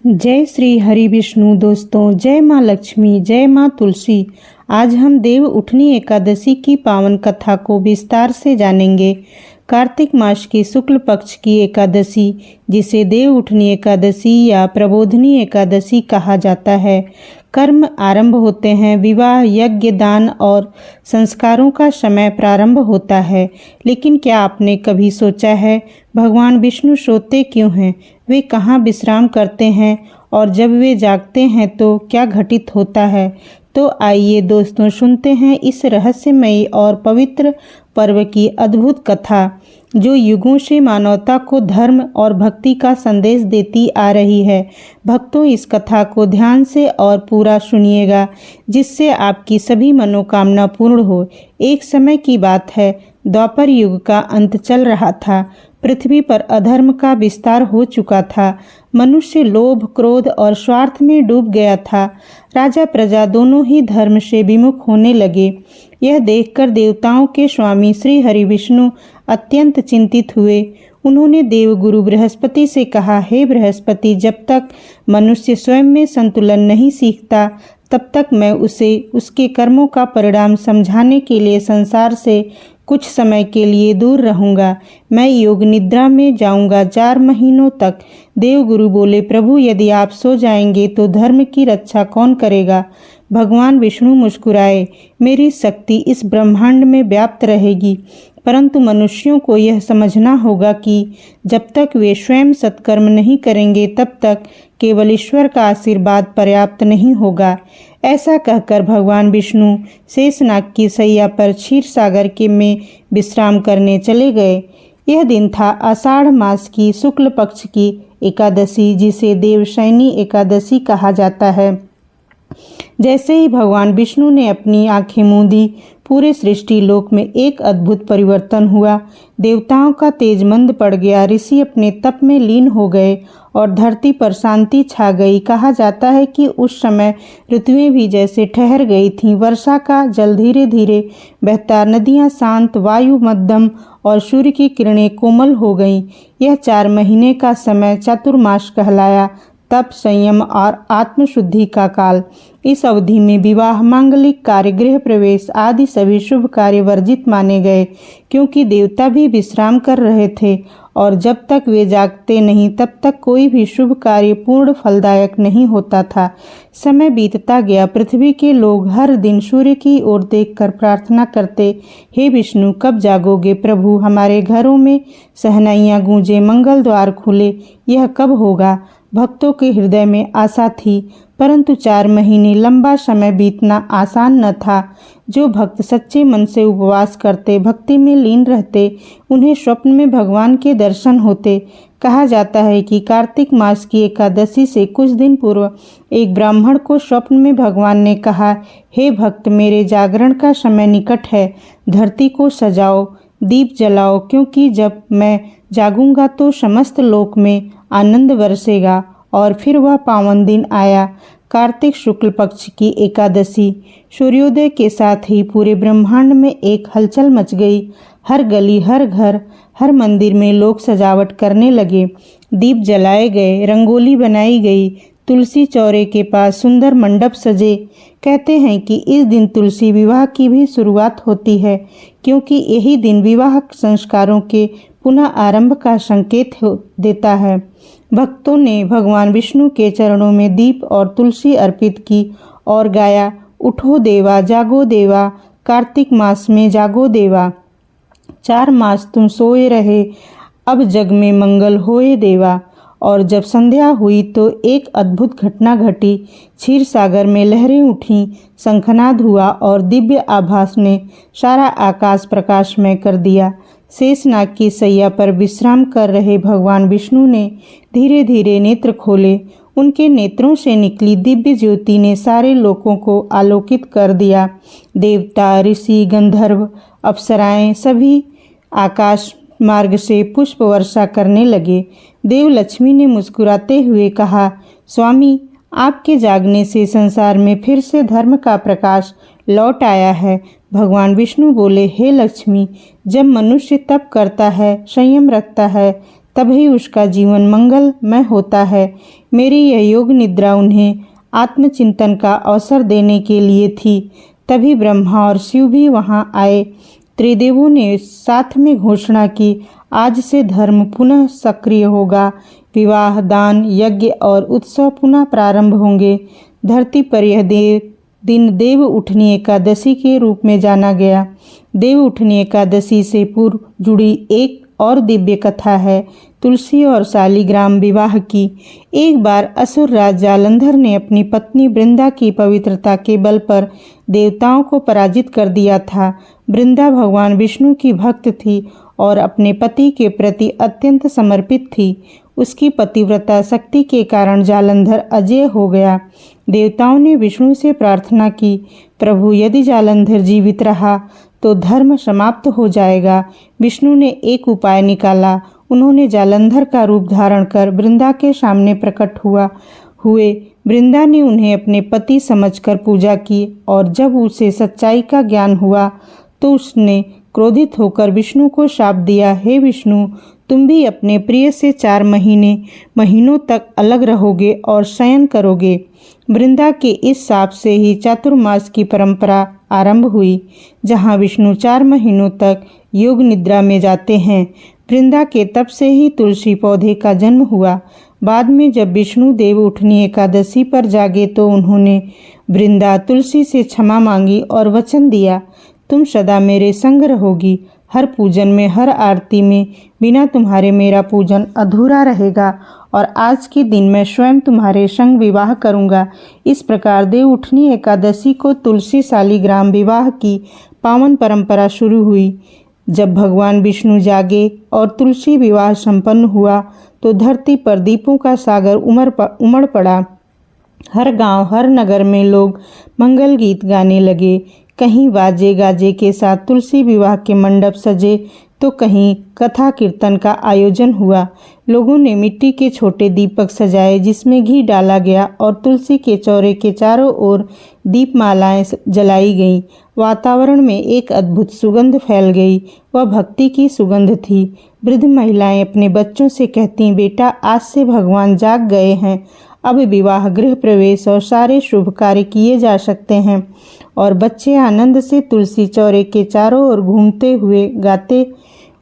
जय श्री हरि विष्णु। दोस्तों, जय माँ लक्ष्मी, जय माँ तुलसी। आज हम देव उठनी एकादशी की पावन कथा को विस्तार से जानेंगे। कार्तिक मास की शुक्ल पक्ष की एकादशी, जिसे देव उठनी एकादशी या प्रबोधनी एकादशी कहा जाता है, कर्म आरंभ होते हैं। विवाह, यज्ञ, दान और संस्कारों का समय प्रारंभ होता है। लेकिन क्या आपने कभी सोचा है, भगवान विष्णु सोते क्यों हैं? वे कहाँ विश्राम करते हैं? और जब वे जागते हैं तो क्या घटित होता है? तो आइए दोस्तों, सुनते हैं इस रहस्यमयी और पवित्र पर्व की अद्भुत कथा, जो युगों से मानवता को धर्म और भक्ति का संदेश देती आ रही है। भक्तों, इस कथा को ध्यान से और पूरा सुनिएगा, जिससे आपकी सभी मनोकामना पूर्ण हो। एक समय की बात है, द्वापर युग का अंत चल रहा था। पृथ्वी पर अधर्म का विस्तार हो चुका था। मनुष्य लोभ, क्रोध और स्वार्थ में डूब गया था। राजा प्रजा दोनों ही धर्म से विमुख होने लगे। यह देखकर देवताओं के स्वामी श्री हरि विष्णु अत्यंत चिंतित हुए। उन्होंने देवगुरु बृहस्पति से कहा, हे बृहस्पति, जब तक मनुष्य स्वयं में संतुलन नहीं सीखता, तब तक मैं उसे उसके कर्मों का परिणाम समझाने के लिए संसार से कुछ समय के लिए दूर रहूंगा। मैं योग निद्रा में जाऊंगा 4 महीनों तक। देवगुरु बोले, प्रभु, यदि आप सो जाएंगे तो धर्म की रक्षा कौन करेगा? भगवान विष्णु मुस्कुराए, मेरी शक्ति इस ब्रह्मांड में व्याप्त रहेगी, परंतु मनुष्यों को यह समझना होगा कि जब तक वे स्वयं सत्कर्म नहीं करेंगे, तब तक केवल ईश्वर का आशीर्वाद पर्याप्त नहीं होगा। ऐसा कहकर भगवान विष्णु शेषनाग की सैया पर क्षीर सागर के में विश्राम करने चले गए। यह दिन था आषाढ़ मास की शुक्ल पक्ष की एकादशी, जिसे देवशयनी एकादशी कहा जाता है। जैसे ही भगवान विष्णु ने अपनी आंखें मूंदी, पूरे सृष्टि लोक में एक अद्भुत परिवर्तन हुआ। देवताओं का तेज मंद पड़ गया। ऋषि अपने तप में लीन हो गए और धरती पर शांति छा गई। कहा जाता है कि उस समय ऋतुएं भी जैसे ठहर गई थीं। वर्षा का जल धीरे धीरे बहता, नदियां शांत, वायु मध्यम और सूर्य की किरणें कोमल हो गईं। यह 4 महीने का समय चातुर्मास कहलाया। तप, संयम और आत्मशुद्धि का काल। इस अवधि में विवाह, मांगलिक कार्य, गृह प्रवेश आदि सभी शुभ कार्य वर्जित माने गए, क्योंकि देवता भी विश्राम कर रहे थे और जब तक वे जागते नहीं, तब तक कोई भी शुभ कार्य पूर्ण फलदायक नहीं होता था। समय बीतता गया। पृथ्वी के लोग हर दिन सूर्य की ओर देखकर प्रार्थना करते, हे विष्णु, कब जागोगे? प्रभु, हमारे घरों में शहनाइयाँ गूंजे, मंगल द्वार खुले, यह कब होगा? भक्तों के हृदय में आशा थी, परंतु 4 महीने लंबा समय बीतना आसान न था। जो भक्त सच्चे मन से उपवास करते, भक्ति में लीन रहते, उन्हें स्वप्न में भगवान के दर्शन होते। कहा जाता है कि कार्तिक मास की एकादशी से कुछ दिन पूर्व एक ब्राह्मण को स्वप्न में भगवान ने कहा, हे भक्त, मेरे जागरण का समय निकट है। धरती को सजाओ, दीप जलाओ, क्योंकि जब मैं जागूंगा तो समस्त लोक में आनंद बरसेगा। और फिर वह पावन दिन आया, कार्तिक शुक्ल पक्ष की एकादशी। सूर्योदय के साथ ही पूरे ब्रह्मांड में एक हलचल मच गई। हर गली, हर घर, हर मंदिर में लोग सजावट करने लगे। दीप जलाए गए, रंगोली बनाई गई, तुलसी चौरे के पास सुंदर मंडप सजे। कहते हैं कि इस दिन तुलसी विवाह की भी शुरुआत होती है, क्योंकि यही दिन विवाह संस्कारों के पुनः आरंभ का संकेत देता है। भक्तों ने भगवान विष्णु के चरणों में दीप और तुलसी अर्पित की और गाया, उठो देवा, जागो देवा, कार्तिक मास में जागो देवा। 4 मास तुम सोए रहे, अब जग में मंगल होए देवा। और जब संध्या हुई तो एक अद्भुत घटना घटी। क्षीर सागर में लहरें उठीं, शंखनाद हुआ और दिव्य आभास ने सारा आकाश प्रकाशमय कर दिया। शेषनाग की सैया पर विश्राम कर रहे भगवान विष्णु ने धीरे धीरे नेत्र खोले। उनके नेत्रों से निकली दिव्य ज्योति ने सारे लोकों को आलोकित कर दिया। देवता, ऋषि, गंधर्व, अप्सराएं सभी आकाश मार्ग से पुष्प वर्षा करने लगे। देव लक्ष्मी ने मुस्कुराते हुए कहा, स्वामी, आपके जागने से संसार में फिर से धर्म का प्रकाश लौट आया है। भगवान विष्णु बोले, हे लक्ष्मी, जब मनुष्य तप करता है, संयम रखता है, तभी उसका जीवन मंगलमय होता है। मेरी यह योग निद्रा उन्हें आत्मचिंतन का अवसर देने के लिए थी। तभी ब्रह्मा और शिव भी वहां आए। त्रिदेवों ने साथ में घोषणा की, आज से धर्म पुनः सक्रिय होगा। विवाह, दान, यज्ञ और उत्सव पुनः प्रारंभ होंगे। धरती पर यह दिन देव उठनी एकादशी के रूप में जाना गया। देव उठनी एकादशी से पूर्व जुड़ी एक और दिव्य कथा है तुलसी और शालिग्राम विवाह की। एक बार असुर राज जालंधर ने अपनी पत्नी वृंदा की पवित्रता के बल पर देवताओं को पराजित कर दिया था। वृंदा भगवान विष्णु की भक्त थी और अपने पति के प्रति अत्यंत समर्पित थी। उसकी पतिव्रता शक्ति के कारण जालंधर अजेय हो गया। देवताओं ने विष्णु से प्रार्थना की, प्रभु यदि जालंधर जीवित रहा तो धर्म समाप्त हो जाएगा। विष्णु ने एक उपाय निकाला। उन्होंने जालंधर का रूप धारण कर वृंदा के सामने प्रकट हुए। वृंदा ने उन्हें अपने पति समझकर पूजा की और जब उसे सच्चाई का ज्ञान हुआ तो उसने क्रोधित होकर विष्णु को शाप दिया, हे विष्णु, तुम भी अपने प्रिय से 4 महीनों तक अलग रहोगे और शयन करोगे। वृंदा के इस शाप से ही चातुर्मास की परंपरा आरंभ हुई, जहां विष्णु 4 महीनों तक योग निद्रा में जाते हैं। वृंदा के तप से ही तुलसी पौधे का जन्म हुआ। बाद में जब विष्णु देव उठनी एकादशी पर जागे तो उन्होंने वृंदा तुलसी से क्षमा मांगी और वचन दिया, तुम सदा मेरे संग रहोगी। हर पूजन में, हर आरती में बिना तुम्हारे मेरा पूजन अधूरा रहेगा और आज के दिन मैं स्वयं तुम्हारे संग विवाह करूंगा। इस प्रकार देव उठनी एकादशी को तुलसी शालिग्राम विवाह की पावन परंपरा शुरू हुई। जब भगवान विष्णु जागे और तुलसी विवाह संपन्न हुआ तो धरती पर दीपों का सागर उमड़ पड़ा। हर गांव, हर नगर में लोग मंगल गीत गाने लगे। कहीं बाजे गाजे के साथ तुलसी विवाह के मंडप सजे तो कहीं कथा कीर्तन का आयोजन हुआ। लोगों ने मिट्टी के छोटे दीपक सजाए जिसमें घी डाला गया और तुलसी के चौरे के चारों ओर दीपमालाएं जलाई गईं। वातावरण में एक अद्भुत सुगंध फैल गई। वह भक्ति की सुगंध थी। वृद्ध महिलाएं अपने बच्चों से कहती, बेटा, आज से भगवान जाग गए हैं। अब विवाह, गृह प्रवेश और सारे शुभ कार्य किए जा सकते हैं। और बच्चे आनंद से तुलसी चौरे के चारों ओर घूमते हुए गाते,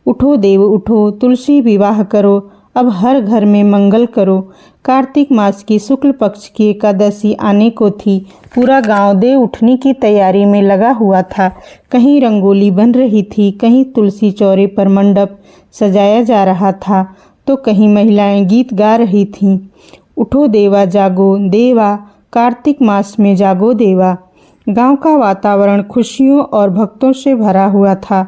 उठो देव उठो, तुलसी विवाह करो, अब हर घर में मंगल करो। कार्तिक मास की शुक्ल पक्ष की एकादशी आने को थी। पूरा गांव देव उठनी की तैयारी में लगा हुआ था। कहीं रंगोली बन रही थी, कहीं तुलसी चौरे पर मंडप सजाया जा रहा था, तो कहीं महिलाएं गीत गा रही थीं। उठो देवा जागो देवा, कार्तिक मास में जागो देवा। गांव का वातावरण खुशियों और भक्तों से भरा हुआ था।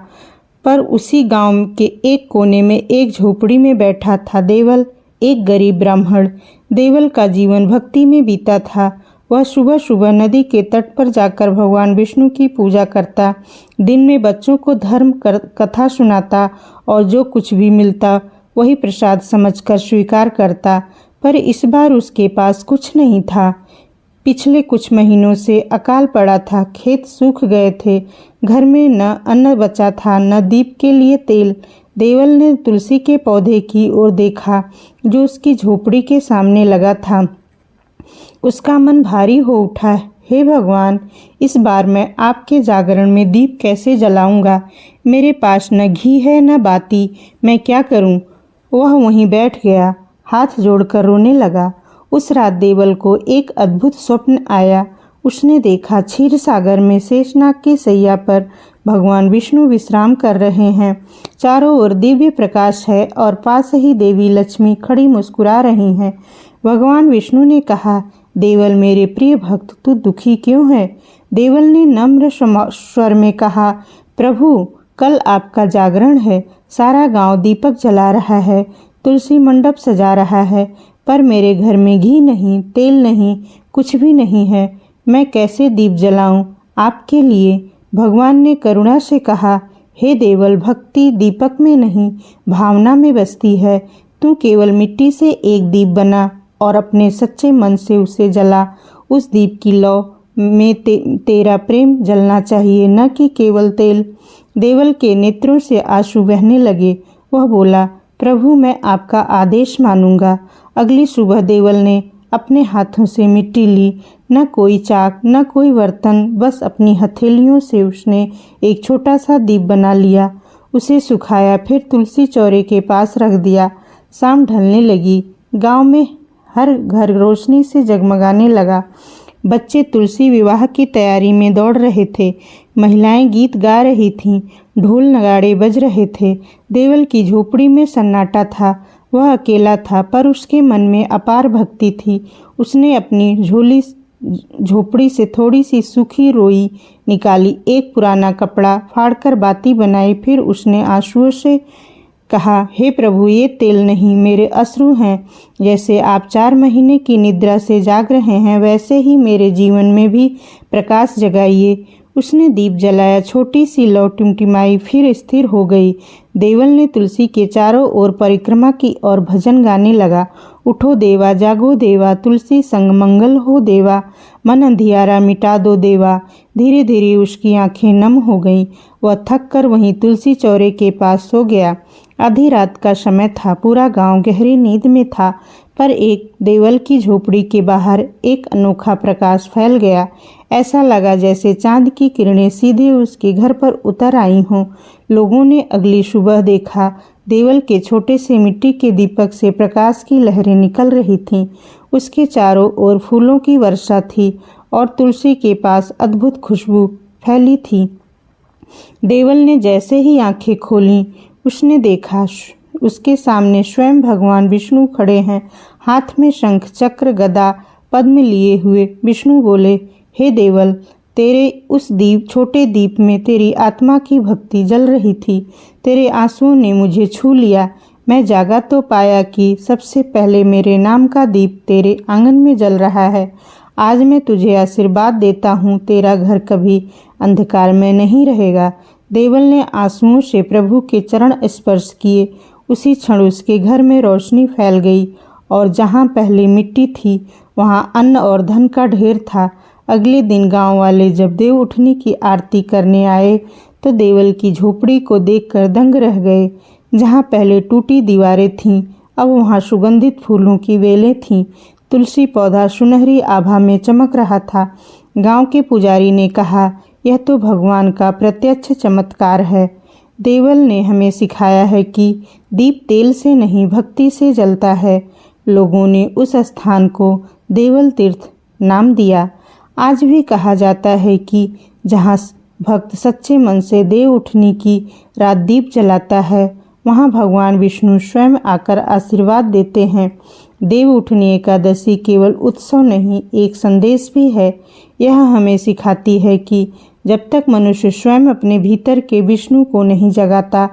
पर उसी गांव के एक कोने में एक झोपड़ी में बैठा था देवल, एक गरीब ब्राह्मण। देवल का जीवन भक्ति में बीता था। वह सुबह सुबह नदी के तट पर जाकर भगवान विष्णु की पूजा करता, दिन में बच्चों को धर्म कथा सुनाता और जो कुछ भी मिलता वही प्रसाद समझकर स्वीकार करता। पर इस बार उसके पास कुछ नहीं था। पिछले कुछ महीनों से अकाल पड़ा था, खेत सूख गए थे, घर में न अन्न बचा था, न दीप के लिए तेल। देवल ने तुलसी के पौधे की ओर देखा जो उसकी झोपड़ी के सामने लगा था। उसका मन भारी हो उठा। हे भगवान, इस बार मैं आपके जागरण में दीप कैसे जलाऊंगा? मेरे पास न घी है न बाती, मैं क्या करूं? वह वहीं बैठ गया, हाथ जोड़कर रोने लगा। उस रात देवल को एक अद्भुत स्वप्न आया। उसने देखा क्षीर सागर में शेषनाग की सैया पर भगवान विष्णु विश्राम कर रहे हैं। चारों ओर दिव्य प्रकाश है और पास ही देवी लक्ष्मी खड़ी मुस्कुरा रही हैं। भगवान विष्णु ने कहा, देवल मेरे प्रिय भक्त, तू दुखी क्यों है? देवल ने नम्र स्वर में कहा, प्रभु, कल आपका जागरण है, सारा गांव दीपक जला रहा है, तुलसी मंडप सजा रहा है, पर मेरे घर में घी नहीं, तेल नहीं, कुछ भी नहीं है। मैं कैसे दीप जलाऊं आपके लिए? भगवान ने करुणा से कहा, हे देवल, भक्ति दीपक में नहीं, भावना में बसती है। तू केवल मिट्टी से एक दीप बना और अपने सच्चे मन से उसे जला। उस दीप की लौ में तेरा प्रेम जलना चाहिए, न कि केवल तेल। देवल के नेत्रों से आंसू बहने लगे। वह बोला, प्रभु मैं आपका आदेश मानूंगा। अगली सुबह देवल ने अपने हाथों से मिट्टी ली, न कोई चाक न कोई बर्तन, बस अपनी हथेलियों से उसने एक छोटा सा दीप बना लिया। उसे सुखाया, फिर तुलसी चौरे के पास रख दिया। शाम ढलने लगी। गांव में हर घर रोशनी से जगमगाने लगा। बच्चे तुलसी विवाह की तैयारी में दौड़ रहे थे। महिलाएं गीत गा रही थीं। ढोल नगाड़े बज रहे थे। देवल की झोपड़ी में सन्नाटा था। वह अकेला था, पर उसके मन में अपार भक्ति थी। उसने अपनी झोपड़ी से थोड़ी सी सूखी रोई निकाली, एक पुराना कपड़ा फाड़कर बाती बनाई। फिर उसने आंसुओं से कहा, हे प्रभु, ये तेल नहीं, मेरे अश्रु हैं। जैसे आप 4 महीने की निद्रा से जाग रहे हैं, वैसे ही मेरे जीवन में भी प्रकाश जगाइए। उसने दीप जलाया, छोटी सी लौ टिमटिमाई, फिर स्थिर हो गई। देवल ने तुलसी के चारों ओर परिक्रमा की और भजन गाने लगा। उठो देवा, जागो देवा, तुलसी संग मंगल हो देवा, मन अंधियारा मिटा दो देवा। धीरे धीरे उसकी आंखें नम हो गईं। वह थक कर वहीं तुलसी चौरे के पास सो गया। आधी रात का समय था। पूरा गांव गहरी नींद में था, पर एक देवल की झोपड़ी के बाहर एक अनोखा प्रकाश फैल गया। ऐसा लगा जैसे चांद की किरणें सीधे उसके घर पर उतर आई हों। लोगों ने अगली सुबह देखा, देवल के छोटे से मिट्टी के दीपक से प्रकाश की लहरें निकल रही थीं। उसके चारों ओर फूलों की वर्षा थी और तुलसी के पास अद्भुत खुशबू फैली थी। देवल ने जैसे ही आंखें खोलीं, उसने देखा उसके सामने स्वयं भगवान विष्णु खड़े हैं, हाथ में शंख चक्र गदा पद्म लिए हुए। विष्णु बोले, हे देवल, तेरे उस छोटे दीप में तेरी आत्मा की भक्ति जल रही थी। तेरे आंसुओं ने मुझे छू लिया। मैं जागा तो पाया कि सबसे पहले मेरे नाम का दीप तेरे आंगन में जल रहा है। आज मैं तुझे आशीर्वाद देता हूँ, तेरा घर कभी अंधकार में नहीं रहेगा। देवल ने आंसुओं से प्रभु के चरण स्पर्श किए। उसी क्षण उसके घर में रोशनी फैल गई और जहाँ पहले मिट्टी थी, वहाँ अन्न और धन का ढेर था। अगले दिन गांव वाले जब देव उठनी की आरती करने आए, तो देवल की झोपड़ी को देखकर दंग रह गए। जहाँ पहले टूटी दीवारें थीं, अब वहाँ सुगंधित फूलों की वेलें थीं। तुलसी पौधा सुनहरी आभा में चमक रहा था। गांव के पुजारी ने कहा, यह तो भगवान का प्रत्यक्ष चमत्कार है। देवल ने हमें सिखाया है कि दीप तेल से नहीं, भक्ति से जलता है। लोगों ने उस स्थान को देवल तीर्थ नाम दिया। आज भी कहा जाता है कि जहाँ भक्त सच्चे मन से देव उठनी की रात दीप जलाता है, वहाँ भगवान विष्णु स्वयं आकर आशीर्वाद देते हैं। देव उठनी एकादशी केवल उत्सव नहीं, एक संदेश भी है। यह हमें सिखाती है कि जब तक मनुष्य स्वयं अपने भीतर के विष्णु को नहीं जगाता,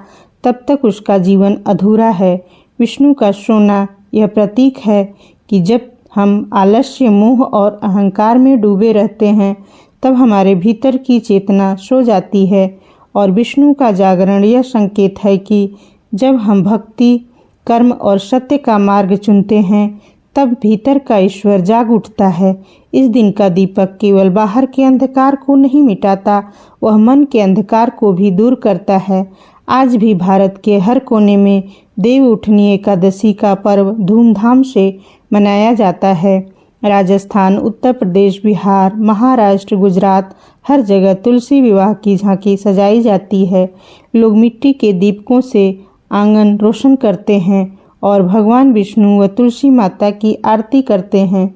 तब तक उसका जीवन अधूरा है। विष्णु का सोना यह प्रतीक है कि जब हम आलस्य, मोह और अहंकार में डूबे रहते हैं, तब हमारे भीतर की चेतना सो जाती है। और विष्णु का जागरण यह संकेत है कि जब हम भक्ति, कर्म और सत्य का मार्ग चुनते हैं, तब भीतर का ईश्वर जाग उठता है। इस दिन का दीपक केवल बाहर के अंधकार को नहीं मिटाता, वह मन के अंधकार को भी दूर करता है। आज भी भारत के हर कोने में देव उठनी एकादशी का पर्व धूमधाम से मनाया जाता है। राजस्थान, उत्तर प्रदेश, बिहार, महाराष्ट्र, गुजरात, हर जगह तुलसी विवाह की झांकी सजाई जाती है। लोग मिट्टी के दीपकों से आंगन रोशन करते हैं और भगवान विष्णु व तुलसी माता की आरती करते हैं।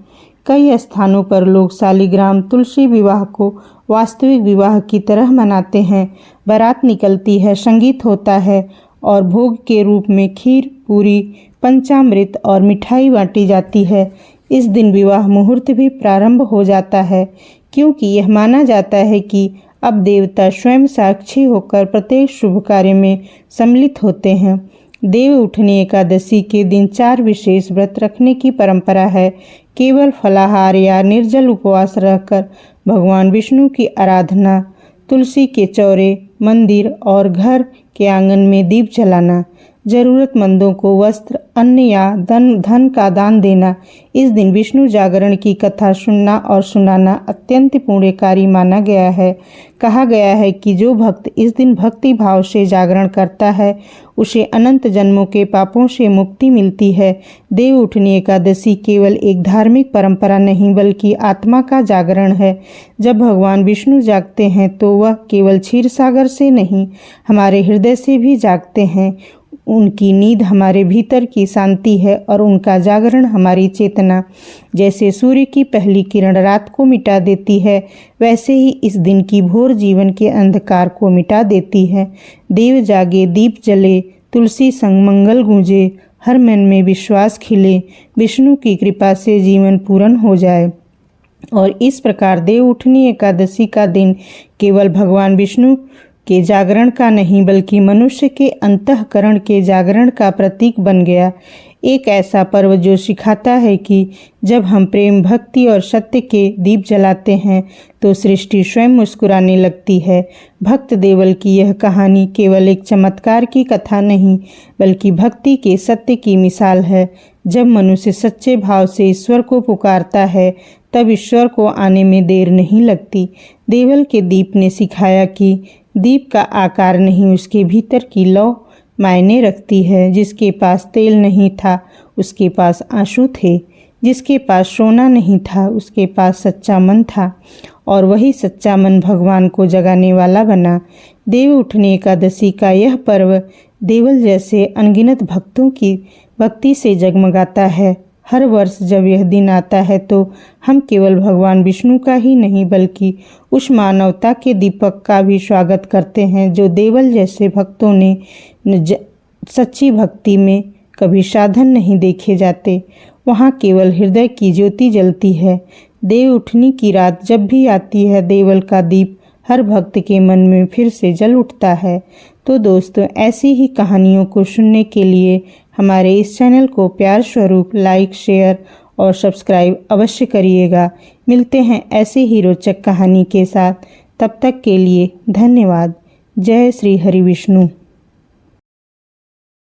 कई स्थानों पर लोग शालिग्राम तुलसी विवाह को वास्तविक विवाह की तरह मनाते हैं। बारात निकलती है, संगीत होता है और भोग के रूप में खीर, पूरी, पंचामृत और मिठाई बांटी जाती है। इस दिन विवाह मुहूर्त भी प्रारंभ हो जाता है, क्योंकि यह माना जाता है कि अब देवता स्वयं साक्षी होकर प्रत्येक शुभ कार्य में सम्मिलित होते हैं। देव उठनी एकादशी के दिन 4 विशेष व्रत रखने की परंपरा है। केवल फलाहार या निर्जल उपवास रहकर भगवान विष्णु की आराधना, तुलसी के चौरे, मंदिर और घर के आंगन में दीप जलाना। जरूरतमंदों को वस्त्र, अन्न या धन का दान देना। इस दिन विष्णु जागरण की कथा सुनना और सुनाना अत्यंत पुण्यकारी माना गया है। कहा गया है कि जो भक्त इस दिन भक्ति भाव से जागरण करता है उसे अनंत जन्मों के पापों से मुक्ति मिलती है। देव उठनी एकादशी केवल एक धार्मिक परंपरा नहीं बल्कि आत्मा का जागरण है। जब भगवान विष्णु जागते हैं तो वह केवल क्षीर सागर से नहीं, हमारे हृदय से भी जागते हैं। उनकी नींद हमारे भीतर की शांति है और उनका जागरण हमारी चेतना। जैसे सूर्य की पहली किरण रात को मिटा देती है, वैसे ही इस दिन की भोर जीवन के अंधकार को मिटा देती है। देव जागे, दीप जले, तुलसी संग मंगल गूंजे, हर मन में विश्वास खिले, विष्णु की कृपा से जीवन पूर्ण हो जाए। और इस प्रकार देव उठनी एकादशी का दिन केवल भगवान विष्णु के जागरण का नहीं बल्कि मनुष्य के अंतःकरण के जागरण का प्रतीक बन गया। एक ऐसा पर्व जो सिखाता है कि जब हम प्रेम, भक्ति और सत्य के दीप जलाते हैं तो सृष्टि स्वयं मुस्कुराने लगती है। भक्त देवल की यह कहानी केवल एक चमत्कार की कथा नहीं बल्कि भक्ति के सत्य की मिसाल है। जब मनुष्य सच्चे भाव से ईश्वर को पुकारता है तब ईश्वर को आने में देर नहीं लगती। देवल के दीप ने सिखाया कि दीप का आकार नहीं, उसके भीतर की लौ मायने रखती है। जिसके पास तेल नहीं था उसके पास आंसू थे, जिसके पास सोना नहीं था उसके पास सच्चा मन था, और वही सच्चा मन भगवान को जगाने वाला बना। देव उठनी एकादशी का यह पर्व देवल जैसे अनगिनत भक्तों की भक्ति से जगमगाता है। हर वर्ष जब यह दिन आता है तो हम केवल भगवान विष्णु का ही नहीं बल्कि उस मानवता के दीपक का भी स्वागत करते हैं जो देवल जैसे भक्तों ने सच्ची भक्ति में कभी साधन नहीं देखे जाते। वहाँ केवल हृदय की ज्योति जलती है। देव उठनी की रात जब भी आती है देवल का दीप हर भक्त के मन में फिर से जल उठता है। तो दोस्तों, ऐसी ही कहानियों को सुनने के लिए हमारे इस चैनल को प्यार स्वरूप लाइक, शेयर और सब्सक्राइब अवश्य करिएगा। मिलते हैं ऐसे ही रोचक कहानी के साथ। तब तक के लिए धन्यवाद। जय श्री हरि विष्णु।